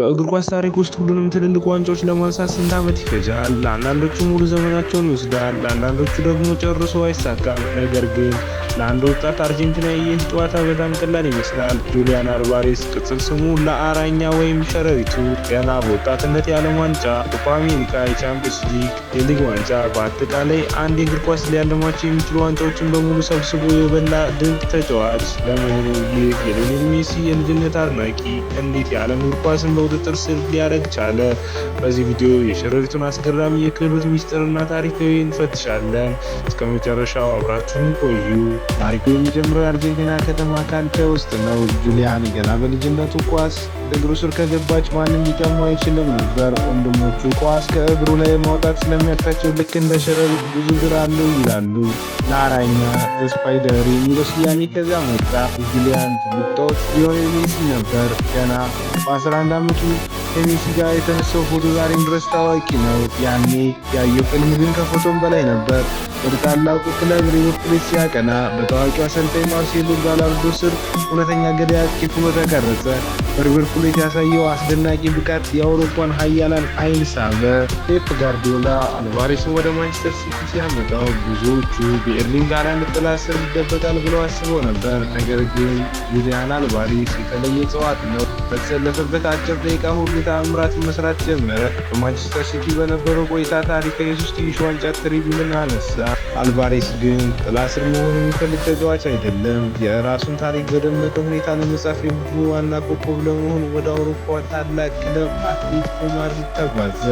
በእግር ኳስ ታሪክ ውስጥ ሁሉንም ትልልቅ ዋንጫዎች ለማንሳት ስንት ዓመት ይፈጃል? ለአንዳንዶቹ ሙሉ ዘመናቸውን ይወስዳል፣ ለአንዳንዶቹ ደግሞ ጨርሶ አይሳካም። ነገር ግን ለአንድ ወጣት አርጀንቲናዊ ይህ ጨዋታ በጣም ቀላል ይመስላል። ጁሊያን አልቫሬስ ቅጽል ስሙ ላአራኛ ወይም ሸረሪቱ ገና በወጣትነት የዓለም ዋንጫ፣ ኮፓ አሜሪካ፣ የቻምፒየንስ ሊግ፣ የሊግ ዋንጫ በአጠቃላይ አንድ የእግር ኳስ ሊያልማቸው የሚችሉ ዋንጫዎችን በሙሉ ሰብስቦ የበላ ድንቅ ተጫዋች። ለመሆኑ ይህ የሊዮኔል ሜሲ የልጅነት አድናቂ እንዴት የዓለም እግር ኳስን በቁጥጥር ስር ሊያደርግ ቻለ? በዚህ ቪዲዮ የሸረሪቱን አስገራሚ የክህሎት ሚስጥርና ታሪካዊ እንፈትሻለን። እስከ መጨረሻው አብራችሁን ቆዩ። ታሪኩ የሚጀምረው የአርጀንቲና ከተማ ካልኪያ ውስጥ ነው። ጁሊያን ገና በልጅነቱ ኳስ እግሩ ስር ከገባች ማንም ሊቀማው አይችልም ነበር። ወንድሞቹ ኳስ ከእግሩ ላይ ማውጣት ስለሚያቅታቸው ልክ እንደ ሸረሪት ብዙ እግር አለው ይላሉ። ላአራኛ ስፓይደር የሚለው ስያሜ ከዚያ መጣ። ጁሊያን ትልቅ ሊዮኔል ሜሲ ነበር። ገና በ11 ዓመቱ ከሜሲ ጋር የተነሳው ፎቶ ዛሬም ድረስ ታዋቂ ነው። ያኔ ያየው ሕልም ግን ከፎቶም በላይ ነበር። ወደ ታላቁ ክለብ ሪቨር ፕሌት ሲያቀና በታዋቂው አሰልጣኝ ማርሴሎ ጋላርዶ ስር እውነተኛ ገዳይ አጥቂ ሆኖ ተቀረጸ። በሪቨር ፕሌት ያሳየው አስደናቂ ብቃት የአውሮፓን ኃያላን ዓይን ሳበ። ፔፕ ጋርዲዮላ አልቫሬስን ወደ ማንቸስተር ሲቲ ሲያመጣው ብዙዎቹ በኤርሊንግ ሃላንድ ጥላ ስር ይደበቃል ብለው አስበው ነበር። ነገር ግን ጁሊያን አልቫሬስ የተለየ እጽዋት ነው። በተሰለፈበት አጭር ደቂቃ ሁሉ ተአምራትን መስራት ጀመረ። በማንቸስተር ሲቲ በነበረው ቆይታ ታሪካዊ የሶስትዮሽ ዋንጫ ትሪቢዩንን አነሳ። አልቫሬስ ግን ጥላ ስር መሆኑ የሚፈልግ ተጫዋች አይደለም። የራሱን ታሪክ በደመቀ ሁኔታ ለመጻፍ የቡድኑ ዋና ኮከብ ለመሆን ወደ አውሮፓ ታላቅ ክለብ አትሌቲኮ ማድሪድ ተጓዘ።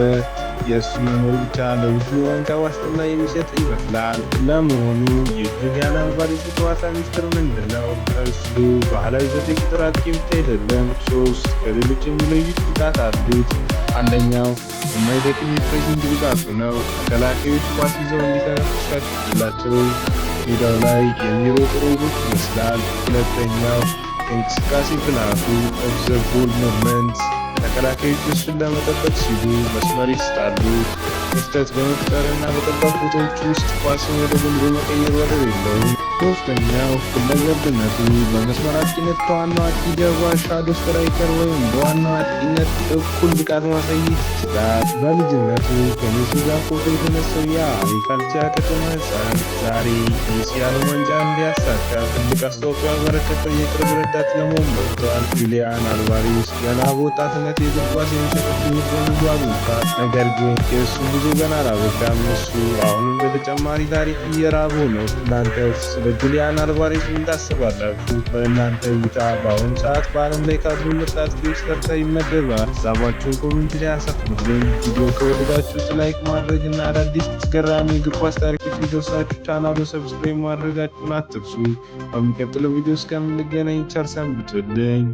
የእሱ መኖር ብቻ ለቡድኑ ዋንጫ ዋስትና የሚሰጥ ይመስላል። ለመሆኑ የጁሊያን አልቫሬስ ጨዋታ ሚስጥር ምንድን ነው? እሱ ባህላዊ 9 ቁጥር አጥቂ ብቻ አይደለም። 3 ከሌሎች የሚለዩት ብቃት አሉት። አንደኛው የማይደክም የፕሬሲንግ ብቃቱ ነው። ተከላካዮች ኳስ ይዘው እንዲተነፍሱ ያስችላቸው ሜዳው ላይ የሚሮጥ ሮቦት ይመስላል። ሁለተኛው የእንቅስቃሴ ብልሃቱ ኦብዘርቭ ቦል ሙቭመንት፣ ተከላካዮች እሱን ለመጠበቅ ሲሉ መስመር ይስታሉ። ክፍተት በመፍጠርና በጠባብ ቦታዎች ውስጥ ኳስን ወደ ጎል በመቀየር ወደር የለውም። ሶስተኛው ሁለገብነቱ በመስመር አጥቂነት ከዋናው አጥቂ ጀርባ ሻዶ ስትራይከር ወይም በዋናው አጥቂነት እኩል ብቃት ማሳየት ይችላል። በልጅነቱ ከሜሲ ጋር ፎቶ የተነሳው ያ የካልኪያ ከተማ ሕፃን ዛሬ ሜሲ ዓለም ዋንጫ እንዲያሳካ ትልቅ አስተዋጽኦ ያበረከተው የቅርብ ረዳት ለመሆን በቅቷል። ጁሊያን አልቫሬስ ገና በወጣትነት የእግር ኳስ የሚሰጠው ትምህርት በብዙ አግኝቷል። ነገር ግን የእሱ ጉዞ ገና አላበቃም። እሱ አሁንም በተጨማሪ ታሪክ እየራበው ነው። እናንተስ ስለ ጁሊያን አልቫሬስ ምን ታስባላችሁ? በእናንተ እይታ በአሁኑ ሰዓት በዓለም ላይ ካሉ ምርጥ አጥቂዎች ተርታ ይመደባል? ሀሳባችሁን ኮሜንት ላይ አሰፍሩልኝ። ቪዲዮ ከወደዳችሁት ላይክ ማድረግ እና አዳዲስ አስገራሚ እግር ኳስ ታሪኮች ሊደርሳችሁ ቻናሉን ሰብስክራይብ ማድረጋችሁን አትርሱ። በሚቀጥለው ቪዲዮ እስከምንገናኝ ቸር ሰንብቱልኝ።